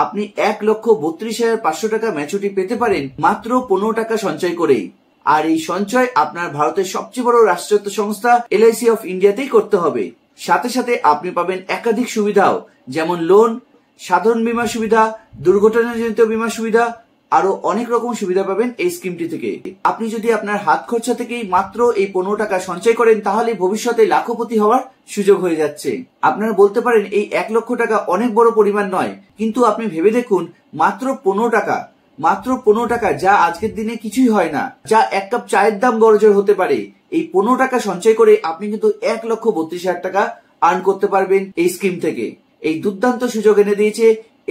আপনি 1,32,500 টাকা ম্যাচুরিটি পেতে পারেন মাত্র 15 টাকা সঞ্চয় করেই। আর এই সঞ্চয় আপনার ভারতের সবচেয়ে বড় রাষ্ট্রায়ত্ত সংস্থা LIC অফ ইন্ডিয়াতেই করতে হবে। সাথে সাথে আপনি পাবেন একাধিক সুবিধাও, যেমন লোন, সাধারণ বীমা সুবিধা, দুর্ঘটনাজনিত বীমা সুবিধা, আরো অনেক রকম সুবিধা পাবেন এই স্কিমটি থেকে। আপনি যদি আপনার হাত খরচা থেকেই মাত্র এই 15 টাকা সঞ্চয় করেন তাহলে ভবিষ্যতে লাখপতি হওয়ার সুযোগ হয়ে যাচ্ছে। আপনারা বলতে পারেন এই 1 লক্ষ টাকা অনেক বড় পরিমাণ নয়, কিন্তু আপনি ভেবে দেখুন মাত্র 15 টাকা, যা আজকের দিনে কিছুই হয় না, যা এক কাপ চায়ের দাম বড়জোর হতে পারে। এই 15 টাকা সঞ্চয় করে আপনি কিন্তু 1,32,000 টাকা আর্ন করতে পারবেন এই স্কিম থেকে। এই দুর্দান্ত সুযোগ এনে দিয়েছে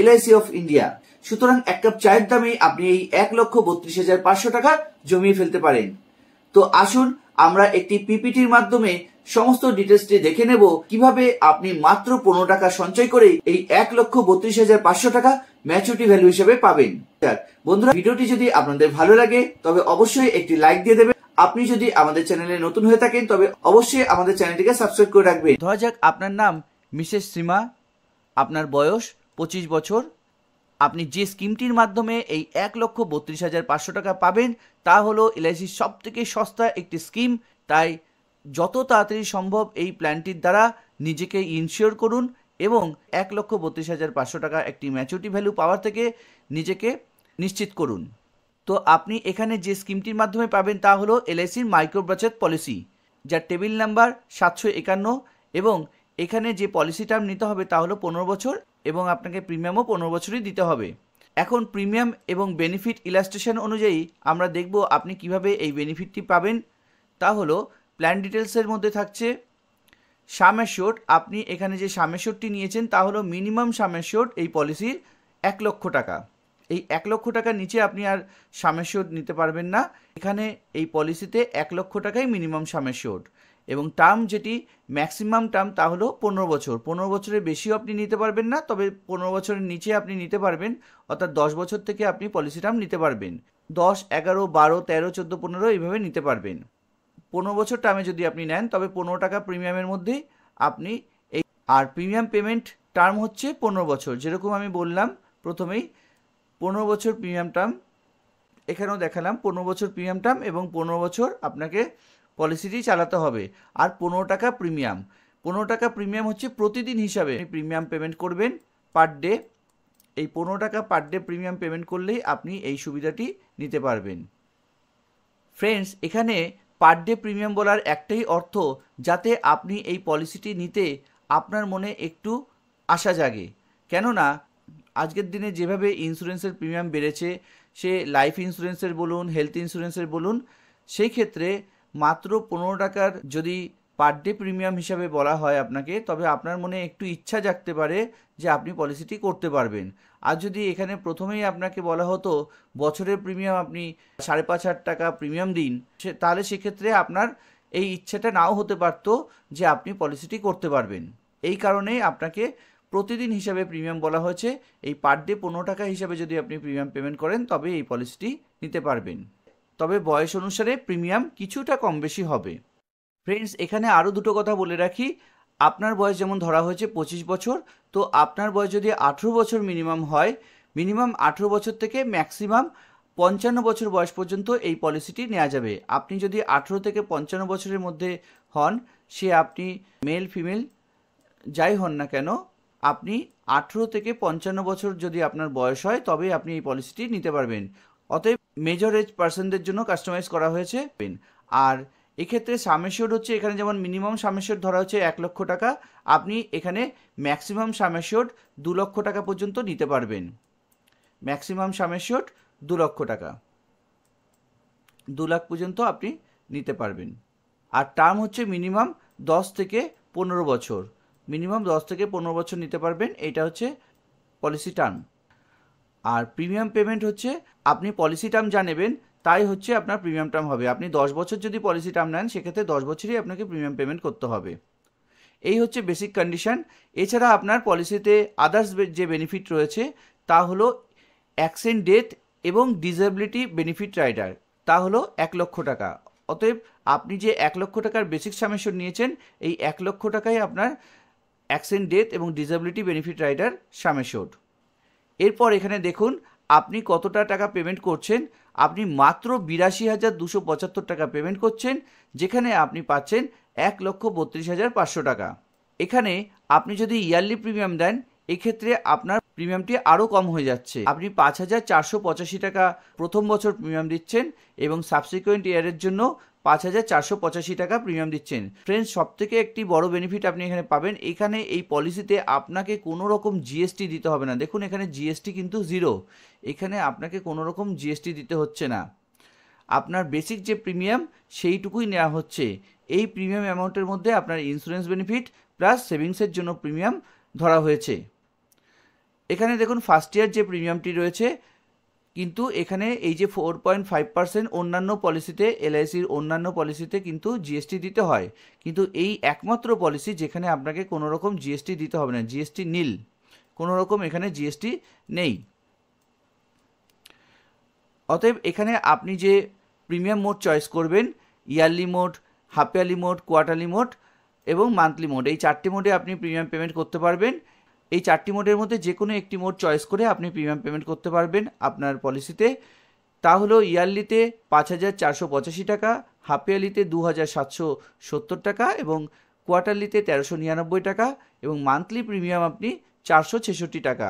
LIC অফ ইন্ডিয়া। সুতরাং এক কাপ চায়ের দামে আপনি এই 1,32,500 টাকা জমিয়ে ফেলতে পারেন। তো আসুন আমরা একটি পিপিটির মাধ্যমে সমস্ত ডিটেলসটি দেখে নেব কিভাবে আপনি মাত্র 15 টাকা সঞ্চয় করে এই 1,32,500 টাকা ম্যাচুরিটি ভ্যালু হিসেবে পাবেন। বন্ধুরা, ভিডিওটি যদি আপনাদের ভালো লাগে তবে অবশ্যই একটি লাইক দিয়ে দেবেন। আপনি যদি আমাদের চ্যানেলে নতুন হয়ে থাকেন তবে অবশ্যই আমাদের চ্যানেলটিকে সাবস্ক্রাইব করে রাখবেন। ধরা যাক আপনার নাম মিসেস সীমা, আপনার বয়স 25 বছর। আপনি যে স্কিমটির মাধ্যমে এই 1,32,500 টাকা পাবেন তা হলো LICর সব থেকে সস্তা একটি স্কিম। তাই যত তাড়াতাড়ি সম্ভব এই প্ল্যানটির দ্বারা নিজেকে ইনশিওর করুন এবং 1,32,500 টাকা একটি ম্যাচুরিটি ভ্যালু পাওয়ার থেকে নিজেকে নিশ্চিত করুন। তো আপনি এখানে যে স্কিমটির মাধ্যমে পাবেন তা হলো LICর মাইক্রো বাচত পলিসি, যার টেবিল নাম্বার 751, এবং এখানে যে পলিসি টার্ম নিতে হবে তা হলো 15 বছর এবং আপনাকে প্রিমিয়ামও 15 বছরই দিতে হবে। এখন প্রিমিয়াম এবং বেনিফিট ইলাস্ট্রেশন অনুযায়ী আমরা দেখব আপনি কিভাবে এই বেনিফিটটি পাবেন। তা হলো প্ল্যান ডিটেলসের মধ্যে থাকছে সাম অ্যাশিওর্ড। আপনি এখানে যে সাম অ্যাশিওর্ডটি নিয়েছেন তা হলো মিনিমাম সাম অ্যাশিওর্ড এই পলিসির 1 লক্ষ টাকা। এই 1 লক্ষ টাকার নিচে আপনি আর সাম অ্যাশিওর্ড নিতে পারবেন না। এখানে এই পলিসিতে 1 লক্ষ টাকাই মিনিমাম সাম অ্যাশিওর্ড, এবং টার্ম যেটি ম্যাক্সিমাম টার্ম তা হলো 15 বছর। 15 বছরের বেশিও আপনি নিতে পারবেন না, তবে 15 বছরের নিচে আপনি নিতে পারবেন, অর্থাৎ 10 বছর থেকে আপনি পলিসি টার্ম নিতে পারবেন। 10, 11, 12, 13, 14, 15 এইভাবে নিতে পারবেন। 15 বছর টার্মে যদি আপনি নেন তবে 15 টাকা প্রিমিয়ামের মধ্যেই আপনি এই, আর প্রিমিয়াম পেমেন্ট টার্ম হচ্ছে 15 বছর। যেরকম আমি বললাম প্রথমেই 15 বছর প্রিমিয়াম টার্ম, এখানেও দেখালাম 15 বছর প্রিমিয়াম টার্ম এবং 15 বছর আপনাকে পলিসিটি চালাতে হবে। আর 15 টাকা প্রিমিয়াম, 15 টাকা প্রিমিয়াম হচ্ছে প্রতিদিন হিসাবে প্রিমিয়াম পেমেন্ট করবেন পার ডে। এই 15 টাকা পার ডে প্রিমিয়াম পেমেন্ট করলেই আপনি এই সুবিধাটি নিতে পারবেন। ফ্রেন্ডস, এখানে পার ডে প্রিমিয়াম বলার একটাই অর্থ, যাতে আপনি এই পলিসিটি নিতে আপনার মনে একটু আশা জাগে। কেননা আজকের দিনে যেভাবে ইন্স্যুরেন্সের প্রিমিয়াম বেড়েছে, সে লাইফ ইন্স্যুরেন্সের বলুন, হেলথ ইন্স্যুরেন্সের বলুন, সেই ক্ষেত্রে মাত্র 15 টাকার যদি পার ডে প্রিমিয়াম হিসাবে বলা হয় আপনাকে, তবে আপনার মনে একটু ইচ্ছা জাগতে পারে যে আপনি পলিসিটি করতে পারবেন। আর যদি এখানে প্রথমেই আপনাকে বলা হতো বছরের প্রিমিয়াম আপনি 5,500 টাকা প্রিমিয়াম দিন, তাহলে সেক্ষেত্রে আপনার এই ইচ্ছাটা নাও হতে পারত যে আপনি পলিসিটি করতে পারবেন। এই কারণেই আপনাকে প্রতিদিন হিসাবে প্রিমিয়াম বলা হয়েছে। এই পার ডে 15 টাকা হিসাবে যদি আপনি প্রিমিয়াম পেমেন্ট করেন তবে এই পলিসিটি নিতে পারবেন। তবে বয়স অনুসারে প্রিমিয়াম কিছুটা কম বেশি হবে। ফ্রেন্ডস, এখানে আরও দুটো কথা বলে রাখি। আপনার বয়স যেমন ধরা হয়েছে 25 বছর, তো আপনার বয়স যদি 18 বছর মিনিমাম হয়, মিনিমাম 18 বছর থেকে ম্যাক্সিমাম 55 বছর বয়স পর্যন্ত এই পলিসিটি নেওয়া যাবে। আপনি যদি 18 থেকে 55 বছরের মধ্যে হন, সে আপনি মেল ফিমেল যাই হন না কেন, আপনি 18 থেকে 55 বছর যদি আপনার বয়স হয় তবে আপনি এই পলিসিটি নিতে পারবেন। অতএব মেজর এজ পার্সনদের জন্য কাস্টমাইজ করা হয়েছে। আর এক্ষেত্রে সাম অ্যাশিওর্ড হচ্ছে, এখানে যেমন মিনিমাম সাম অ্যাশিওর্ড ধরা হচ্ছে 1 লক্ষ টাকা, আপনি এখানে ম্যাক্সিমাম সাম অ্যাশিওর্ড 2 লক্ষ টাকা পর্যন্ত নিতে পারবেন। ম্যাক্সিমাম সাম অ্যাশিওর্ড 2 লক্ষ টাকা, 2 লাখ পর্যন্ত আপনি নিতে পারবেন। আর টার্ম হচ্ছে মিনিমাম 10 থেকে 15 বছর, মিনিমাম 10 থেকে 15 বছর নিতে পারবেন। এইটা হচ্ছে পলিসি টার্ম। আর প্রিমিয়াম পেমেন্ট হচ্ছে আপনি পলিসি টার্ম যা নেবেন তাই হচ্ছে আপনার প্রিমিয়াম টার্ম হবে। আপনি 10 বছর যদি পলিসি টার্ম নেন সেক্ষেত্রে 10 বছরই আপনাকে প্রিমিয়াম পেমেন্ট করতে হবে। এই হচ্ছে বেসিক কন্ডিশন। এছাড়া আপনার পলিসিতে আদার্স যে বেনিফিট রয়েছে তা হলো অ্যাক্সিডেন্ট ডেথ এবং ডিসএবিলিটি বেনিফিট রাইডার, তা হলো 1 লক্ষ টাকা। অতএব আপনি যে 1 লক্ষ টাকার বেসিক সাম অ্যাশিওর্ড নিয়েছেন, এই 1 লক্ষ টাকাই আপনার অ্যাক্সিডেন্ট ডেথ এবং ডিসএবিলিটি বেনিফিট রাইডার সাম অ্যাশিওর্ড। এরপর এখানে দেখুন আপনি কতটা টাকা পেমেন্ট করছেন। আপনি মাত্র 82,275 টাকা পেমেন্ট করছেন, যেখানে আপনি পাচ্ছেন 1,32,500 টাকা। এখানে আপনি যদি ইয়ারলি প্রিমিয়াম দেন, এক্ষেত্রে আপনার প্রিমিয়ামটি আরও কম হয়ে যাচ্ছে। আপনি 5,485 টাকা প্রথম বছর প্রিমিয়াম দিচ্ছেন এবং সাবসিকুয়েন্ট ইয়ারের জন্য 5,485 টাকা প্রিমিয়াম দিচ্ছেন। ফ্রেন্ডস, সবথেকে একটি বড় বেনিফিট আপনি এখানে পাবেন, এখানে এই পলিসিতে আপনাকে কোনো রকম জিএসটি দিতে হবে না। দেখুন এখানে জিএসটি কিন্তু 0, এখানে আপনাকে কোনো রকম জিএসটি দিতে হচ্ছে না। আপনার বেসিক যে প্রিমিয়াম সেইটুকুই নেওয়া হচ্ছে। এই প্রিমিয়াম অ্যামাউন্টের মধ্যে আপনার ইন্স্যুরেন্স বেনিফিট প্লাস সেভিংসের জন্য প্রিমিয়াম ধরা হয়েছে। এখানে দেখুন ফার্স্ট ইয়ার যে প্রিমিয়ামটি রয়েছে, কিন্তু এখানে এই যে 4.5% অন্যান্য পলিসিতে, এলআইসির অন্যান্য পলিসিতে কিন্তু জিএসটি দিতে হয়, কিন্তু এই একমাত্র পলিসি যেখানে আপনাকে কোনো রকম জিএসটি দিতে হবে না, জিএসটি নীল, কোনো রকম এখানে জিএসটি নেই। অতএব এখানে আপনি যে প্রিমিয়াম মোড চয়েস করবেন, yearly mode, half yearly mode, quarterly mode এবং মান্থলি মোড, এই 4টি মোডে আপনি প্রিমিয়াম পেমেন্ট করতে পারবেন। এই 4টি মোডের মধ্যে যে কোনো একটি মোড চয়েস করে আপনি প্রিমিয়াম পেমেন্ট করতে পারবেন আপনার পলিসিতে। তা হলো ইয়ারলিতে 5,485 টাকা, হাফ ইয়ারলিতে 2,770 টাকা এবং কোয়ার্টারলিতে 1,399 টাকা এবং মান্থলি প্রিমিয়াম আপনি 466 টাকা।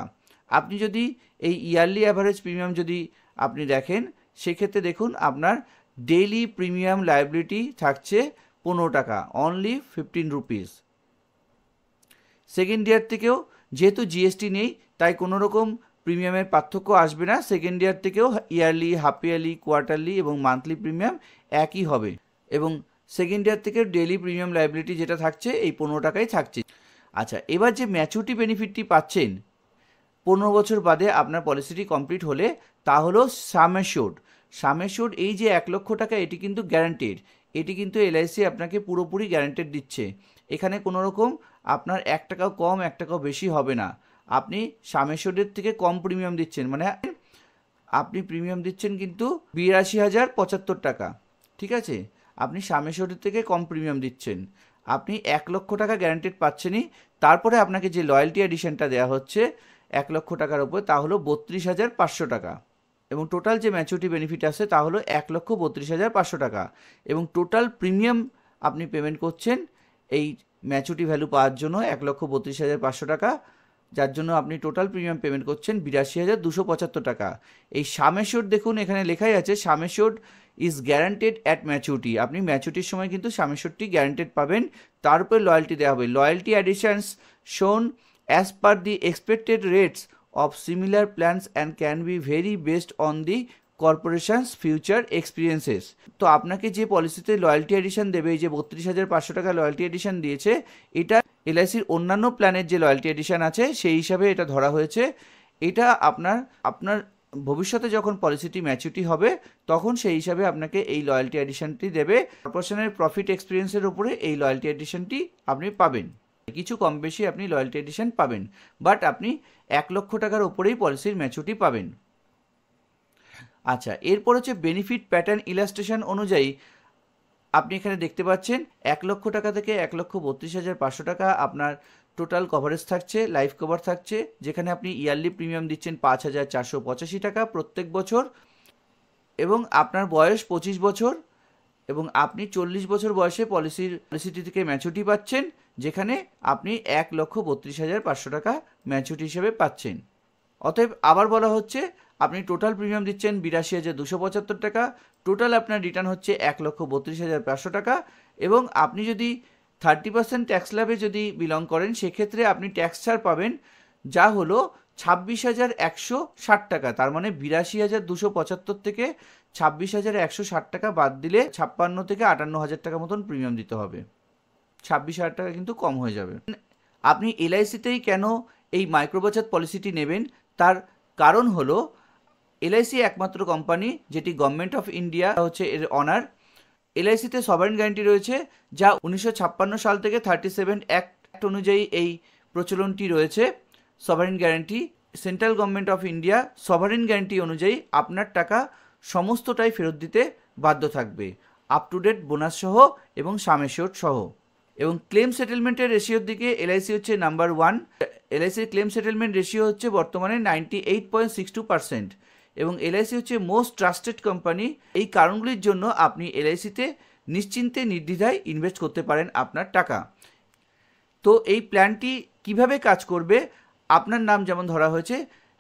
আপনি যদি এই ইয়ারলি অ্যাভারেজ প্রিমিয়াম যদি আপনি দেখেন, সেক্ষেত্রে দেখুন আপনার ডেইলি প্রিমিয়াম লায়াবিলিটি থাকছে 15 টাকা, অনলি 15 রুপিস। সেকেন্ড ইয়ার থেকেও যেহেতু জিএসটি নেই, তাই কোনো রকম প্রিমিয়ামের পার্থক্য আসবে না। সেকেন্ড ইয়ার থেকেও ইয়ারলি, হাফ ইয়ারলি, কোয়ার্টারলি এবং মান্থলি প্রিমিয়াম একই হবে এবং সেকেন্ড ইয়ার থেকে ডেইলি প্রিমিয়াম লায়াবিলিটি যেটা থাকছে এই 15 টাকাই থাকছে। আচ্ছা, এবার যে ম্যাচুরিটি বেনিফিটটি পাচ্ছেন 15 বছর বাদে আপনার পলিসিটি কমপ্লিট হলে, তা হলো সাম অ্যাসিওর্ড। সাম অ্যাসিওর্ড এই যে 1 লক্ষ টাকা, এটি কিন্তু গ্যারান্টেড, এটি কিন্তু এলআইসি আপনাকে পুরোপুরি গ্যারান্টেড দিচ্ছে। এখানে কোনো রকম আপনার 1 টাকাও কম 1 টাকাও বেশি হবে না। আপনি সাম অ্যাসিওর্ডের থেকে কম প্রিমিয়াম দিচ্ছেন, মানে আপনি প্রিমিয়াম দিচ্ছেন কিন্তু 82,075 টাকা, ঠিক আছে? আপনি সাম অ্যাসিওর্ডের থেকে কম প্রিমিয়াম দিচ্ছেন। আপনি 1 লক্ষ টাকা গ্যারান্টেড পাচ্ছেনই, তারপরে আপনাকে যে লয়্যালটি এডিশনটা দেওয়া হচ্ছে 1 লক্ষ টাকার উপর, তা হলো 32,500 টাকা এবং টোটাল যে ম্যাচুরিটি বেনিফিট আসে তা হলো 1,32,500 টাকা এবং টোটাল প্রিমিয়াম আপনি পেমেন্ট করছেন এই ম্যাচুরিটি ভ্যালু পাওয়ার জন্য 1,32,500 টাকা, যার জন্য আপনি টোটাল প্রিমিয়াম পেমেন্ট করছেন 82,275 টাকা। এই সাম অ্যাসিওর্ড দেখুন এখানে লেখাই আছে, sum assured is guaranteed at maturity. আপনি ম্যাচুরিটির সময় কিন্তু সাম অ্যাসিওর্ডটি গ্যারান্টেড পাবেন, তার উপর লয়্যালটি দেওয়া হবে। লয়্যালটি অ্যাডিশনস শোন as per the expected rates of similar plans and can be vary based on the corporation's future experiences। তো আপনাকে যে পলিসিতে লয়্যালটি এডিশন দেবে, এই যে 32,500 টাকা লয়্যালটি এডিশন দিয়েছে, এটা এলআইসির অন্যান্য প্ল্যানের যে লয়্যালটি এডিশন আছে সেই হিসাবে এটা ধরা হয়েছে। এটা আপনার ভবিষ্যতে যখন পলিসিটি ম্যাচুরিটি হবে তখন সেই হিসাবে আপনাকে এই লয়্যালটি এডিশনটি দেবে। কর্পোরেশনের প্রফিট এক্সপিরিয়েন্সের উপরে এই লয়্যালটি এডিশনটি আপনি পাবেন। কিছু কম বেশি আপনি লয়্যালটি এডিশন পাবেন, বাট আপনি 1 লক্ষ টাকার উপরেই পলিসির ম্যাচুরিটি পাবেন। আচ্ছা, এরপর হচ্ছে বেনিফিট প্যাটার্ন ইলাস্ট্রেশন অনুযায়ী আপনি এখানে দেখতে পাচ্ছেন 1 লক্ষ টাকা থেকে 1,32,500 টাকা আপনার টোটাল কভারেজ থাকছে, লাইফ কভার থাকছে, যেখানে আপনি ইয়ারলি প্রিমিয়াম দিচ্ছেন 5,485 টাকা প্রত্যেক বছর এবং আপনার বয়স 25 বছর এবং আপনি 40 বছর বয়সে পলিসিটি থেকে ম্যাচুরিটি পাচ্ছেন, যেখানে আপনি 1,32,500 টাকা ম্যাচুরিটি হিসেবে পাচ্ছেন। অতএব আবার বলা হচ্ছে আপনি টোটাল প্রিমিয়াম দিচ্ছেন 82,275 টাকা, টোটাল আপনার রিটার্ন হচ্ছে 1,32,500 টাকা এবং আপনি যদি 30% ট্যাক্স স্ল্যাবে যদি বিলং করেন, সেক্ষেত্রে আপনি ট্যাক্স ছাড় পাবেন, যা হলো 26,160 টাকা। তার মানে 82,275 থেকে 26,160 টাকা বাদ দিলে 56 থেকে 58,000 টাকা মতন প্রিমিয়াম দিতে হবে। 26,000 টাকা কিন্তু কম হয়ে যাবে। আপনি এলআইসিতেই কেন এই মাইক্রোবাচাত পলিসিটি নেবেন, তার কারণ হলো এলআইসি একমাত্র কোম্পানি যেটি গভর্নমেন্ট অফ ইন্ডিয়া হচ্ছে এর অনার। এলআইসিতে সভারেন গ্যারান্টি রয়েছে, যা 1956 সাল থেকে 37 অ্যাক্ট অনুযায়ী এই প্রচলনটি রয়েছে। Sovereign guarantee, central government of India sovereign guarantee অনুযায়ী আপনার টাকা সমস্তটাই ফেরত দিতে বাধ্য থাকবে, আপ টু ডেট বোনাস সহ এবং সাম অ্যাসিওর্ড সহ। এবং ক্লেম সেটেলমেন্টের রেশিওর দিকে এলআইসি হচ্ছে নাম্বার 1। এলআইসির ক্লেম সেটেলমেন্ট রেশিও হচ্ছে বর্তমানে 98.62%, এবং এলআইসি হচ্ছে মোস্ট ট্রাস্টেড কোম্পানি। এই কারণগুলির জন্য আপনি এলআইসিতে নিশ্চিন্তে নির্দ্বিধায় ইনভেস্ট করতে পারেন আপনার টাকা। তো এই প্ল্যানটি কিভাবে কাজ করবে, আপনার নাম যেমন ধরা হয়েছে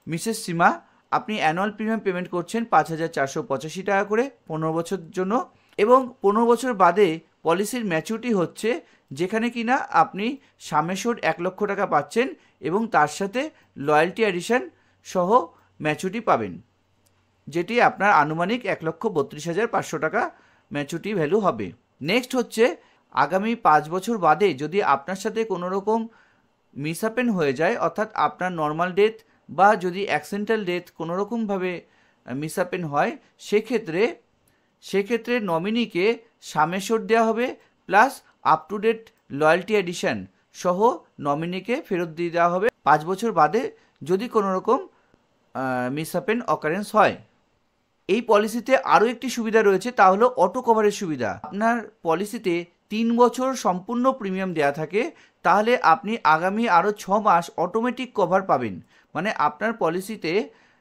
মিসেস সীমা, আপনি অ্যানুয়াল প্রিমিয়াম পেমেন্ট করছেন 5,485 টাকা করে 15 বছর জন্য, এবং 15 বছর বাদে পলিসির ম্যাচুরিটি হচ্ছে, যেখানে কিনা আপনি সামেশোড 1 লক্ষ টাকা পাচ্ছেন এবং তার সাথে লয়্যালটি অ্যাডিশন সহ ম্যাচুরিটি পাবেন, যেটি আপনার আনুমানিক 1,32,500 টাকা ম্যাচুরিটি ভ্যালু হবে। নেক্সট হচ্ছে আগামী 5 বছর বাদে যদি আপনার সাথে কোনো রকম মিসহ্যাপেন হয়ে যায়, অর্থাৎ আপনার নর্মাল ডেথ বা যদি অ্যাক্সিডেন্টাল ডেথ কোনো রকমভাবে মিসহ্যাপেন হয়, সেক্ষেত্রে নমিনিকে সামেশোড দেওয়া হবে plus up to date loyalty addition সহ নমিনিকে ফেরত দিয়ে দেওয়া হবে 5 বছর বাদে যদি কোনো রকম মিসহ্যাপেন অকারেন্স হয়। এই পলিসিতে আরও একটি সুবিধা রয়েছে, তা হলো অটো কভারের সুবিধা। আপনার পলিসিতে 3 বছর সম্পূর্ণ প্রিমিয়াম দেওয়া থাকে, তাহলে আপনি আগামী আরও 6 মাস অটোমেটিক কভার পাবেন। মানে আপনার পলিসিতে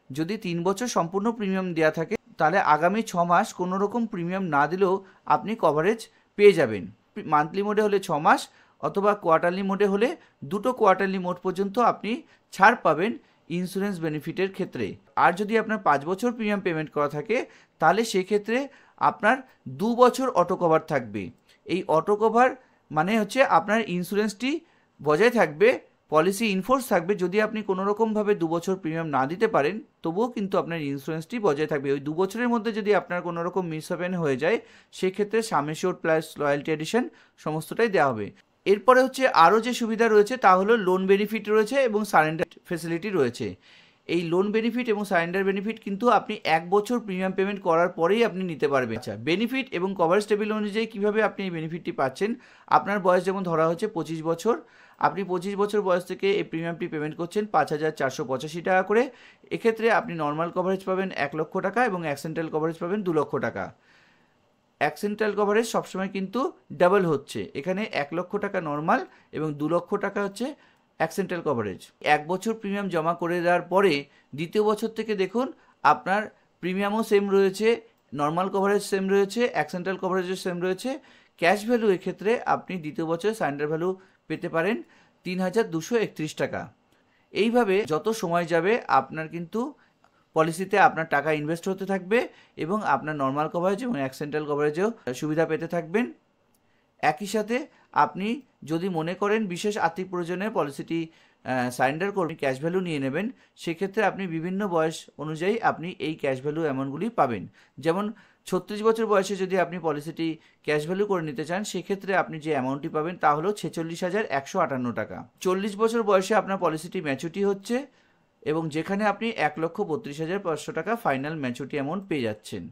যদি 3 বছর সম্পূর্ণ প্রিমিয়াম দেওয়া থাকে, তাহলে আগামী 6 মাস কোনো রকম প্রিমিয়াম না দিলেও আপনি কভারেজ পেয়ে যাবেন। মান্থলি মোডে হলে 6 মাস, অথবা কোয়ার্টারলি মোডে হলে 2টো কোয়ার্টারলি মোড পর্যন্ত আপনি ছাড় পাবেন ইন্স্যুরেন্স বেনিফিটের ক্ষেত্রে। আর যদি আপনার 5 বছর প্রিমিয়াম পেমেন্ট করা থাকে, তাহলে সেক্ষেত্রে আপনার 2 বছর অটো কভার থাকবে। এই অটো কভার মানে হচ্ছে আপনার ইন্স্যুরেন্সটি বজায় থাকবে, পলিসি ইনফোর্স থাকবে। যদি আপনি কোনো রকমভাবে 2 বছর প্রিমিয়াম না দিতে পারেন, তবুও কিন্তু আপনার ইন্স্যুরেন্সটি বজায় থাকবে। ওই 2 বছরের মধ্যে যদি আপনার কোনো রকম মিসহ্যাপেন হয়ে যায়, সেক্ষেত্রে সামেশোড প্লাস লয়্যালটি এডিশন সমস্তটাই দেওয়া হবে। এরপরে হচ্ছে আরও যে সুবিধা রয়েছে তা হলো লোন বেনিফিট রয়েছে এবং সারেন্ডার ফেসিলিটি রয়েছে। এই লোন বেনিফিট এবং সারেন্ডার বেনিফিট কিন্তু আপনি 1 বছর প্রিমিয়াম পেমেন্ট করার পরেই আপনি নিতে পারবেন। আচ্ছা, বেনিফিট এবং কভারেজ টেবিল অনুযায়ী কীভাবে আপনি এই বেনিফিটটি পাচ্ছেন, আপনার বয়স যেমন ধরা হচ্ছে 25 বছর, আপনি 25 বছর বয়স থেকে এই প্রিমিয়ামটি পেমেন্ট করছেন 5,485 টাকা করে। এক্ষেত্রে আপনি নর্মাল কভারেজ পাবেন 1 লক্ষ টাকা এবং অ্যাক্সিডেন্টাল কভারেজ পাবেন 2 লক্ষ টাকা। অ্যাক্সিডেন্টাল কভারেজ সবসময় কিন্তু ডাবল হচ্ছে, এখানে 1 লক্ষ টাকা নর্মাল এবং 2 লক্ষ টাকা হচ্ছে অ্যাক্সিডেন্টাল কভারেজ। 1 বছর প্রিমিয়াম জমা করে দেওয়ার পরে দ্বিতীয় বছর থেকে দেখুন আপনার প্রিমিয়ামও সেম রয়েছে, নর্মাল কভারেজ সেম রয়েছে, অ্যাক্সিডেন্টাল কভারেজও সেম রয়েছে। ক্যাশ ভ্যালু এক্ষেত্রে আপনি দ্বিতীয় বছর সারেন্ডার ভ্যালু পেতে পারেন 3,231 টাকা। এইভাবে যত সময় যাবে আপনার কিন্তু পলিসিতে আপনার টাকা ইনভেস্ট হতে থাকবে এবং আপনার নর্মাল কভারেজ এবং অ্যাক্সিডেন্টাল কভারেজেও সুবিধা পেতে থাকবেন। একই সাথে আপনি যদি মনে করেন বিশেষ আর্থিক প্রয়োজনে পলিসিটি সারেন্ডার করবেন, ক্যাশ ভ্যালু নিয়ে নেবেন, সেক্ষেত্রে আপনি বিভিন্ন বয়স অনুযায়ী আপনি এই ক্যাশ ভ্যালু অ্যামাউন্টগুলি পাবেন। যেমন 36 বছর বয়সে যদি আপনি পলিসিটি ক্যাশ ভ্যালু করে নিতে চান, সেক্ষেত্রে আপনি যে অ্যামাউন্টটি পাবেন তা হলো 46,158 টাকা। 40 বছর বয়সে আপনার পলিসিটি ম্যাচুরিটি হচ্ছে এবং যেখানে আপনি 1,32,500 টাকা ফাইনাল ম্যাচুরিটি অ্যামাউন্ট পেয়ে যাচ্ছেন।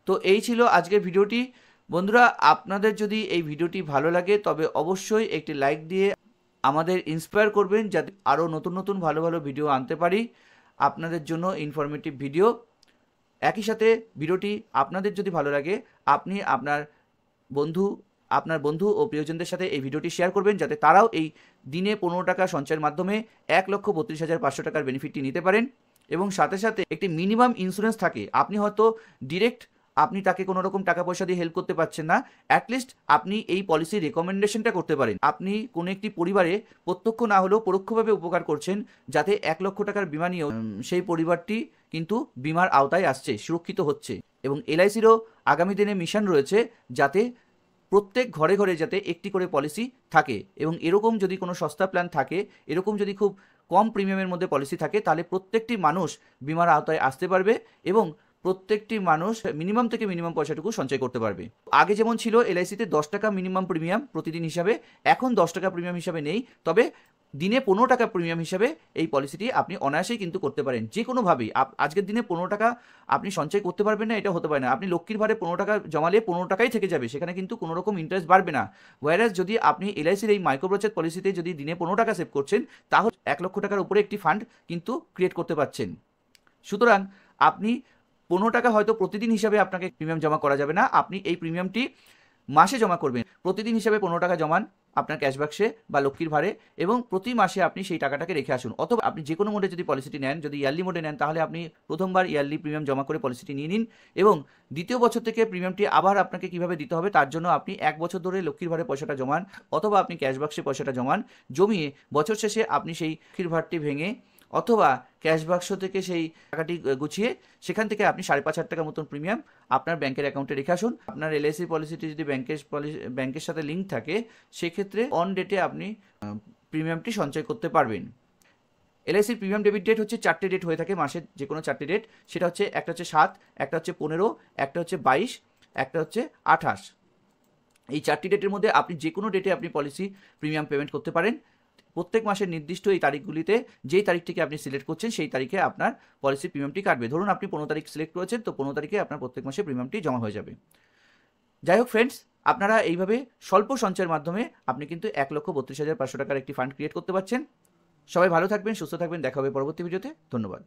তো এই ছিল আজকের ভিডিওটি। বন্ধুরা, আপনাদের যদি এই ভিডিওটি ভালো লাগে তবে অবশ্যই একটি লাইক দিয়ে আমাদের ইন্সপায়ার করবেন, যাতে আরও নতুন নতুন ভালো ভালো ভিডিও আনতে পারি আপনাদের জন্য, ইনফরমেটিভ ভিডিও। একই সাথে ভিডিওটি আপনাদের যদি ভালো লাগে, আপনি আপনার বন্ধু ও প্রিয়জনদের সাথে এই ভিডিওটি শেয়ার করবেন, যাতে তারাও এই দিনে 15 টাকা সঞ্চয়ের মাধ্যমে 1,32,500 টাকার বেনিফিটটি নিতে পারেন। এবং সাথে সাথে একটি মিনিমাম ইন্স্যুরেন্স থাকে। আপনি হয়তো ডিরেক্ট আপনি তাকে কোনো রকম টাকা পয়সা দিয়ে হেল্প করতে পারছেন না, অ্যাটলিস্ট আপনি এই পলিসির রেকমেন্ডেশনটা করতে পারেন। আপনি কোনো একটি পরিবারে প্রত্যক্ষ না হলেও পরোক্ষভাবে উপকার করছেন, যাতে 1 লক্ষ টাকার বিমা নিয়েও সেই পরিবারটি কিন্তু বিমার আওতায় আসছে, সুরক্ষিত হচ্ছে। এবং এলআইসিরও আগামী দিনে মিশন রয়েছে যাতে প্রত্যেক ঘরে ঘরে যাতে একটি করে পলিসি থাকে, এবং এরকম যদি কোনো সস্তা প্ল্যান থাকে, এরকম যদি খুব কম প্রিমিয়ামের মধ্যে পলিসি থাকে, তাহলে প্রত্যেকটি মানুষ বিমার আওতায় আসতে পারবে এবং প্রত্যেকটি মানুষ মিনিমাম থেকে মিনিমাম পয়সাটুকু সঞ্চয় করতে পারবে। আগে যেমন ছিল এলআইসিতে 10 টাকা মিনিমাম প্রিমিয়াম প্রতিদিন হিসাবে, এখন 10 টাকা প্রিমিয়াম হিসাবে নেই, তবে দিনে 15 টাকা প্রিমিয়াম হিসাবে এই পলিসিটি আপনি অনায়াসেই কিন্তু করতে পারেন। যে কোনোভাবেই আজকের দিনে 15 টাকা আপনি সঞ্চয় করতে পারবেন না, এটা হতে পারে না। আপনি লক্ষ্মীর ভারে 15 টাকা জমালে 15 টাকাই থেকে যাবে, সেখানে কিন্তু কোনো রকম ইন্টারেস্ট বাড়বে না। ওয়ারাস যদি আপনি এলআইসির এই মাইক্রো বাচত পলিসিতে যদি দিনে 15 টাকা সেভ করছেন, তাহলে 1 লক্ষ টাকার উপরে একটি ফান্ড কিন্তু ক্রিয়েট করতে পারছেন। সুতরাং আপনি 15 টাকা হয়তো প্রতিদিন হিসাবে আপনাকে প্রিমিয়াম জমা করা যাবে না, আপনি এই প্রিমিয়ামটি মাসে জমা করবেন। প্রতিদিন হিসাবে 15 টাকা জমান, আপনার ক্যাশ বাক্সে বা লক্ষ্মীর ভাড়ে, এবং প্রতি মাসে আপনি সেই টাকাটাকে রেখে আসুন। অথবা আপনি যে কোনো মোডে যদি পলিসিটি নেন, যদি ইয়ারলি মোডে নেন, তাহলে আপনি প্রথমবার ইয়ারলি প্রিমিয়াম জমা করে পলিসিটি নিয়ে নিন, এবং দ্বিতীয় বছর থেকে প্রিমিয়ামটি আবার আপনাকে কিভাবে দিতে হবে তার জন্য আপনি 1 বছর ধরে লক্ষ্মীর ভাড়ে পয়সাটা জমান, অথবা আপনি ক্যাশ বাক্সে পয়সাটা জমিয়ে বছর শেষে আপনি সেই লক্ষ্মীর ভাড়টি ভেঙে অথবা ক্যাশ বাক্স থেকে সেই টাকাটি গুছিয়ে সেখান থেকে আপনি 5,500 টাকা মতন প্রিমিয়াম আপনার ব্যাংকের অ্যাকাউন্টে রেখে আসুন। আপনার এলআইসি পলিসিটি যদি ব্যাংকের সাথে লিঙ্ক থাকে, সেক্ষেত্রে অন ডেটে আপনি প্রিমিয়ামটি সঞ্চয় করতে পারবেন। এলআইসির প্রিমিয়াম ডেবিট ডেট হচ্ছে 4টে ডেট হয়ে থাকে, মাসের যে কোনো 4টে ডেট। সেটা হচ্ছে একটা হচ্ছে 7, একটা হচ্ছে 15, একটা হচ্ছে 22, একটা হচ্ছে 28। এই 4টি ডেটের মধ্যে আপনি যে কোনো ডেটে আপনি পলিসি প্রিমিয়াম পেমেন্ট করতে পারেন। প্রত্যেক মাসের নির্দিষ্ট এই তারিখগুলিতে যেই তারিখটিকে আপনি সিলেক্ট করছেন সেই তারিখে আপনার পলিসি প্রিমিয়ামটি কাটবে। ধরুন আপনি 15 তারিখ সিলেক্ট করেছেন, তো 15 তারিখে আপনার প্রত্যেক মাসে প্রিমিয়ামটি জমা হয়ে যাবে। যাই হোক ফ্রেন্ডস, আপনারা এইভাবে স্বল্প সঞ্চয়ের মাধ্যমে আপনি কিন্তু 1,32,500 টাকার একটি ফান্ড ক্রিয়েট করতে পারছেন। সবাই ভালো থাকবেন, সুস্থ থাকবেন, দেখা হবে পরবর্তী ভিডিওতে। ধন্যবাদ।